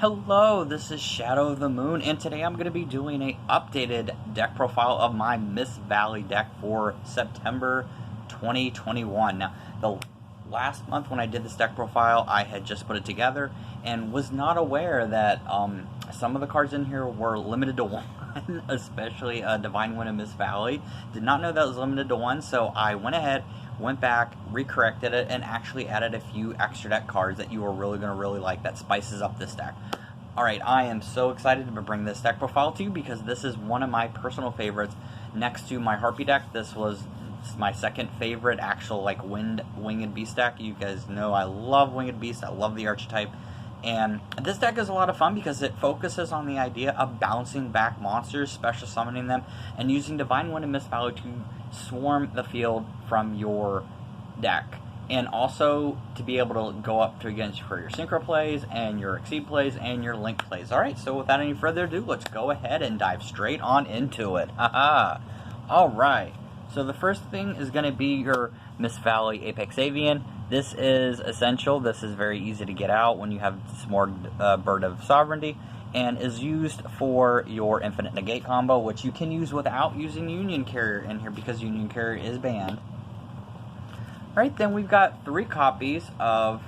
Hello, this is Shadow of the Moon, and today I'm going to be doing a updated deck profile of my Mist Valley deck for September 2021. Now, the last month when I did this deck profile, I had just put it together and was not aware that some of the cards in here were limited to one, especially Divine Wind and Mist Valley. Did not know that was limited to one, so I went ahead, went back, recorrected it, and actually added a few extra deck cards that you are really going to like that spices up this deck. Alright, I am so excited to bring this deck profile to you because this is one of my personal favorites. Next to my Harpy deck, this was my second favorite actual Winged Beast deck. You guys know I love Winged Beast, I love the archetype. And this deck is a lot of fun because it focuses on the idea of bouncing back monsters, special summoning them, and using Divine Wind and Mist Valley to swarm the field from your deck. And also to be able to go up to against for your Synchro plays, and your Exceed plays, and your Link plays. Alright, so without any further ado, let's go ahead and dive straight on into it. Haha! Alright, so the first thing is going to be your Mist Valley Apex Avian. This is essential. This is very easy to get out when you have Smorged Bird of Sovereignty, and is used for your Infinite Negate combo, which you can use without using Union Carrier in here because Union Carrier is banned. Alright, then we've got 3 copies of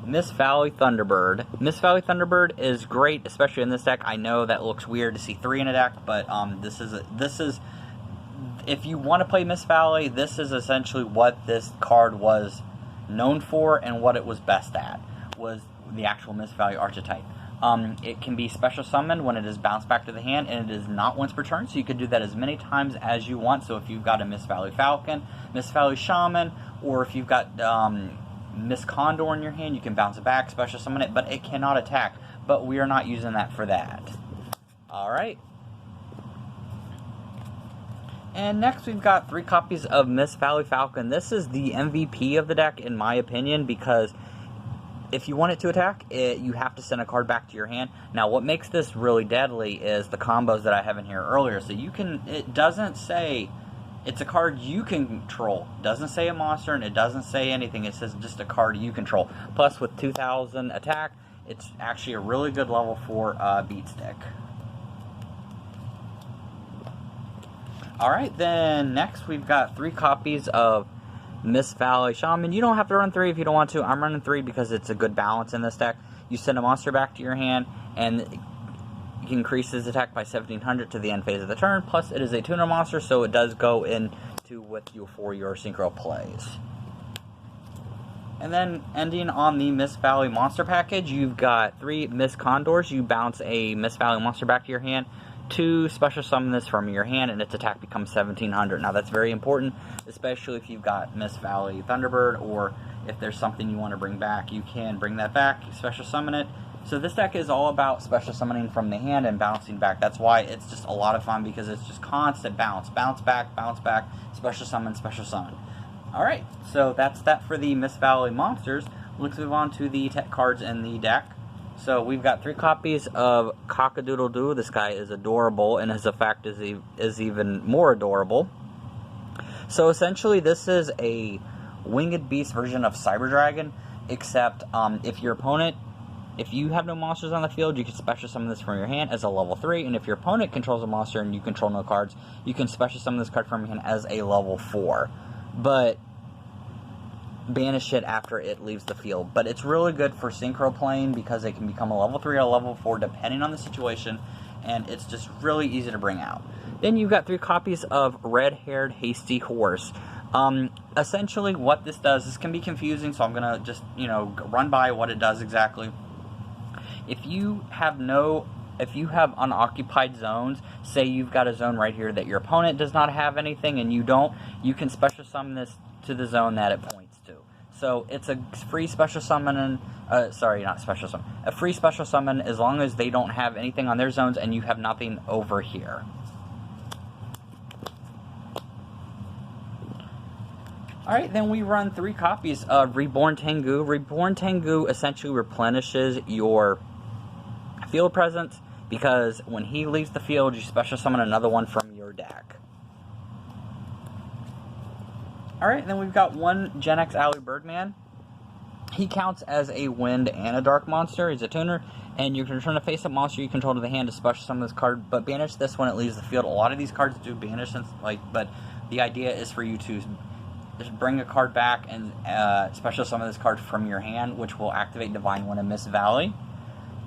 Mist Valley Thunderbird. Mist Valley Thunderbird is great, especially in this deck. I know that looks weird to see 3 in a deck, but this is if you want to play Mist Valley, this is essentially what this card was known for and what it was best at, was the actual Mist Valley archetype. It can be special summoned when it is bounced back to the hand, and it is not once per turn, so you could do that as many times as you want. So if you've got a Mist Valley Falcon, Mist Valley Shaman, or if you've got Mist Condor in your hand, you can bounce it back, special summon it, but it cannot attack. But we are not using that for that. Alright. And next we've got 3 copies of Mist Valley Falcon. This is the MVP of the deck, in my opinion, because if you want it to attack, you have to send a card back to your hand. Now, what makes this really deadly is the combos that I have in here earlier. So you can, it doesn't say, it's a card you can control. It doesn't say a monster, and it doesn't say anything. It says just a card you control. Plus, with 2000 attack, it's actually a really good level for Beat Stick. Alright, then next we've got 3 copies of Mist Valley Shaman. You don't have to run 3 if you don't want to. I'm running 3 because it's a good balance in this deck. You send a monster back to your hand, and it increases attack by 1700 to the end phase of the turn. Plus, it is a tuner monster, so it does go into with you for your Synchro plays. And then, ending on the Mist Valley monster package, you've got 3 Mist Condors. You bounce a Mist Valley monster back to your hand, 2 special summon this from your hand, and its attack becomes 1700. Now that's very important, especially if you've got Mist Valley Thunderbird, or if there's something you want to bring back, you can bring that back, special summon it. So this deck is all about special summoning from the hand and bouncing back. That's why it's just a lot of fun, because it's just constant bounce back, special summon, special summon. Alright, so that's that for the Mist Valley monsters. Let's move on to the tech cards in the deck. So we've got 3 copies of Cock-a-Doodle-Doo. This guy is adorable, and his effect is even more adorable. So essentially, this is a Winged Beast version of Cyber Dragon, except if you have no monsters on the field, you can special summon this from your hand as a level 3, and if your opponent controls a monster and you control no cards, you can special summon this card from your hand as a level 4. But banish it after it leaves the field. But it's really good for Synchro playing because it can become a level 3 or a level 4 depending on the situation, and it's just really easy to bring out. Then you've got 3 copies of Red-Haired Hasty Horse. Essentially what this does, this can be confusing, so I'm going to just, run by what it does exactly. If you have unoccupied zones, say you've got a zone right here that your opponent does not have anything and you don't, you can special summon this to the zone that it points to. So it's a free special summon, a free special summon as long as they don't have anything on their zones and you have nothing over here. Alright, then we run 3 copies of Reborn Tengu. Reborn Tengu essentially replenishes your field presence, because when he leaves the field, you special summon another one from your deck. Alright, then we've got 1 Gen X Alley Birdman. He counts as a wind and a dark monster. He's a tuner, and you can return a face-up monster you control to the hand to special summon this card, but banish this when it leaves the field. A lot of these cards do banish, but the idea is for you to just bring a card back and special summon this card from your hand, which will activate Divine Wind and Mist Valley.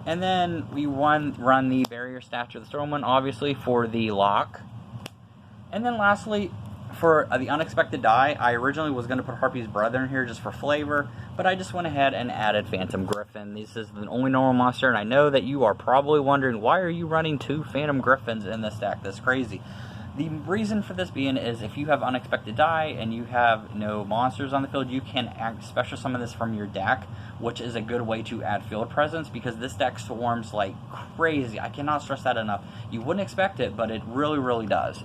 And then we run the Barrier Stature of the Stormwind, obviously, for the lock. And then lastly, for the Unexpected Die, I originally was going to put Harpy's Brother in here just for flavor, but I just went ahead and added Phantom Griffin. This is the only normal monster, and I know that you are probably wondering, why are you running 2 Phantom Griffins in this deck? That's crazy. The reason for this being is if you have Unexpected Die and you have no monsters on the field, you can special summon this from your deck, which is a good way to add field presence because this deck swarms like crazy. I cannot stress that enough. You wouldn't expect it, but it really, really does.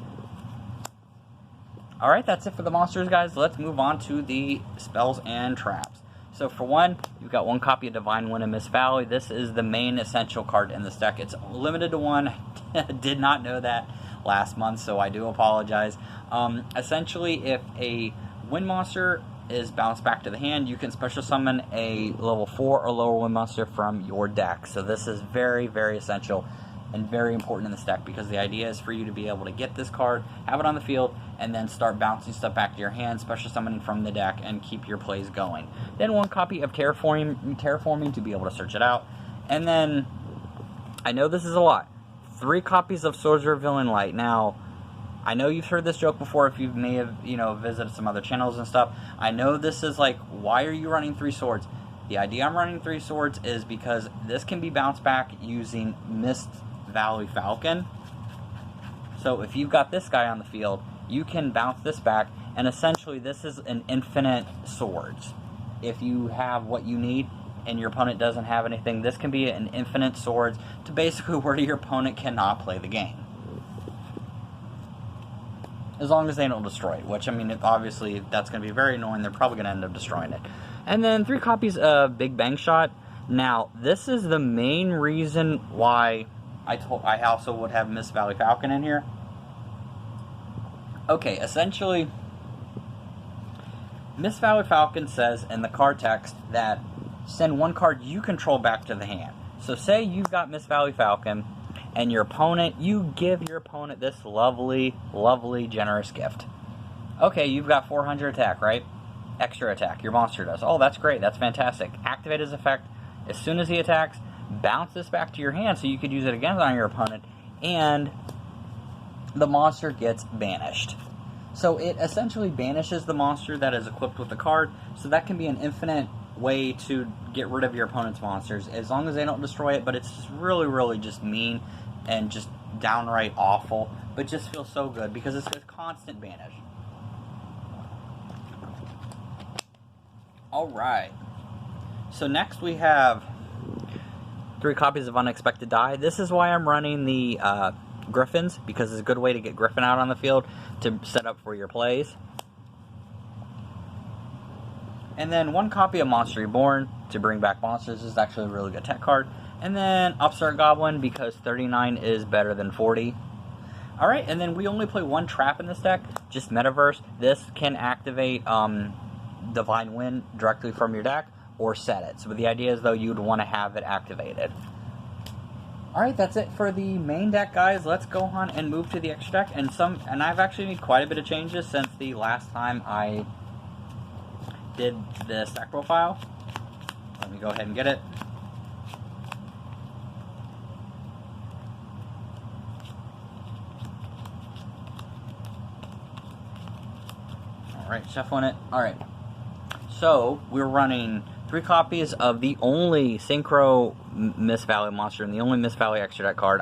Alright, that's it for the monsters, guys. Let's move on to the spells and traps. So for one, you've got 1 copy of Divine Wind and Mist Valley. This is the main essential card in this deck. It's limited to 1. Did not know that last month, so I do apologize. Essentially, if a wind monster is bounced back to the hand, you can special summon a level 4 or lower wind monster from your deck. So this is very, very essential and very important in this deck because the idea is for you to be able to get this card, have it on the field, and then start bouncing stuff back to your hand, special summoning from the deck, and keep your plays going. Then 1 copy of Terraforming to be able to search it out. And then, I know this is a lot, 3 copies of Sorcerer Villain Light. Now, I know you've heard this joke before if you may have, visited some other channels and stuff. I know this is like, why are you running 3 swords? The idea I'm running 3 swords is because this can be bounced back using Mist Valley Falcon. So if you've got this guy on the field, you can bounce this back, and essentially this is an infinite swords. If you have what you need and your opponent doesn't have anything, this can be an infinite swords to basically where your opponent cannot play the game. As long as they don't destroy it, which, I mean, obviously that's going to be very annoying. They're probably going to end up destroying it. And then 3 copies of Big Bang Shot. Now, this is the main reason why I also would have Mist Valley Falcon in here. Okay, essentially, Mist Valley Falcon says in the card text that send 1 card you control back to the hand. So say you've got Mist Valley Falcon, and you give your opponent this lovely, lovely, generous gift. Okay, you've got 400 attack, right? Extra attack, your monster does. Oh, that's great, that's fantastic. Activate his effect. As soon as he attacks, bounce this back to your hand so you could use it again on your opponent, and the monster gets banished. So it essentially banishes the monster that is equipped with the card, so that can be an infinite way to get rid of your opponent's monsters, as long as they don't destroy it, but it's just really, really just mean and just downright awful, but just feels so good because it's a constant banish. Alright, so next we have 3 copies of Unexpected Die. This is why I'm running the Griffins, because it's a good way to get Griffin out on the field to set up for your plays. And then 1 copy of Monster Reborn to bring back monsters. This is actually a really good tech card. And then Upstart Goblin because 39 is better than 40. Alright, and then we only play 1 trap in this deck, just Metaverse. This can activate Divine Wind directly from your deck or set it. So the idea is, though, you'd want to have it activated. Alright, that's it for the main deck, guys. Let's go on and move to the extra deck. And I've actually made quite a bit of changes since the last time I did this deck profile. Let me go ahead and get it. Alright, shuffling it. Alright. So, we're running 3 copies of the only Synchro Mist Valley monster and the only Mist Valley extra deck card.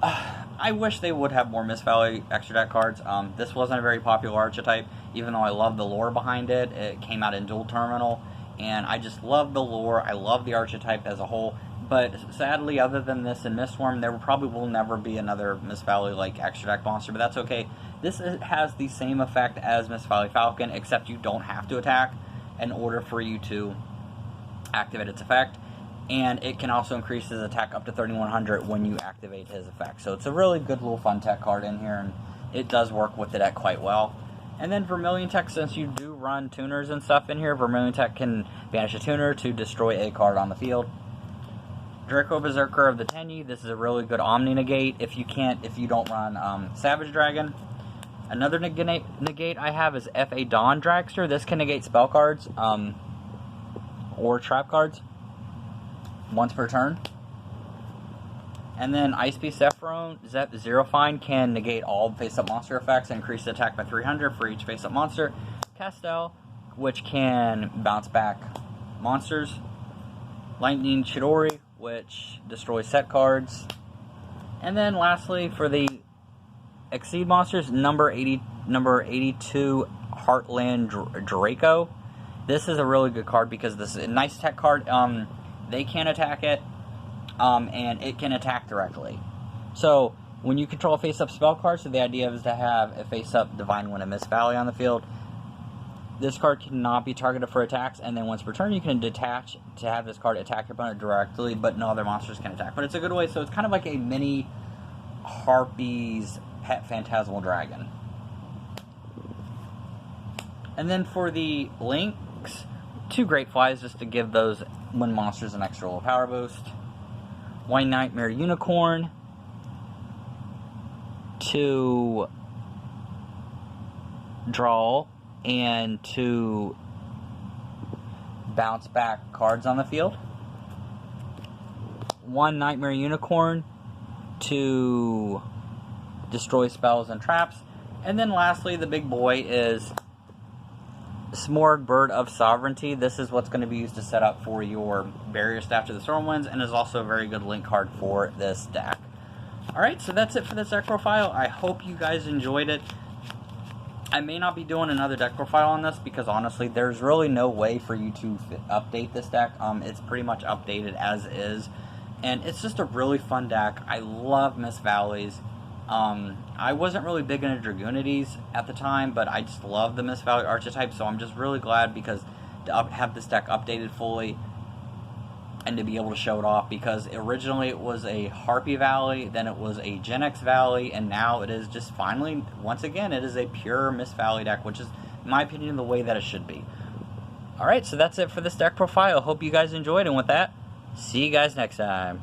I wish they would have more Mist Valley extra deck cards. This wasn't a very popular archetype, even though I love the lore behind it. It came out in Dual Terminal, and I just love the lore. I love the archetype as a whole. But sadly, other than this and Mistworm, there probably will never be another Mist Valley like extra deck monster, but that's okay. This has the same effect as Mist Valley Falcon, except you don't have to attack in order for you to activate its effect. And it can also increase his attack up to 3100 when you activate his effect. So it's a really good little fun tech card in here, and it does work with the deck quite well. And then Vermilion Tech, since you do run tuners and stuff in here, Vermilion Tech can banish a tuner to destroy a card on the field. Draco Berserker of the Tenyi, this is a really good Omni negate if you don't run Savage Dragon. Another negate I have is F.A. Dawn Dragster. This can negate spell cards or trap cards once per turn. And then Ice Beast Zerophine can negate all face-up monster effects and increase the attack by 300 for each face-up monster. Castel, which can bounce back monsters. Lightning Chidori, which destroys set cards. And then lastly, for the Exceed monsters, number 82 Heartland Draco. This is a really good card because this is a nice tech card. They can attack it, and it can attack directly. So when you control a face-up spell card, so the idea is to have a face-up Divine Wind and Mist Valley on the field. This card cannot be targeted for attacks, and then once per turn, you can detach to have this card attack your opponent directly, but no other monsters can attack. But it's a good way, so it's kind of like a mini Harpy's Pet Phantasmal Dragon. And then for the links, 2 Great Flies just to give those wind monsters an extra little power boost. White Nightmare Unicorn to draw and to bounce back cards on the field. 1 Nightmare Unicorn to destroy spells and traps. And then lastly, the big boy is Smorg Bird of Sovereignty. This is what's going to be used to set up for your barrier staff to the Stormwinds, and is also a very good link card for this deck. Alright, so that's it for this deck profile. I hope you guys enjoyed it. I may not be doing another deck profile on this because honestly there's really no way for you to update this deck. It's pretty much updated as is, and it's just a really fun deck. I love Mist Valleys. I wasn't really big into Dragoonides at the time, but I just love the Mist Valley archetype, so I'm just really glad because to have this deck updated fully and to be able to show it off, because originally it was a Harpy Valley, then it was a Gen X Valley, and now it is just finally, once again, it is a pure Mist Valley deck, which is, in my opinion, the way that it should be. Alright, so that's it for this deck profile. Hope you guys enjoyed, and with that, see you guys next time.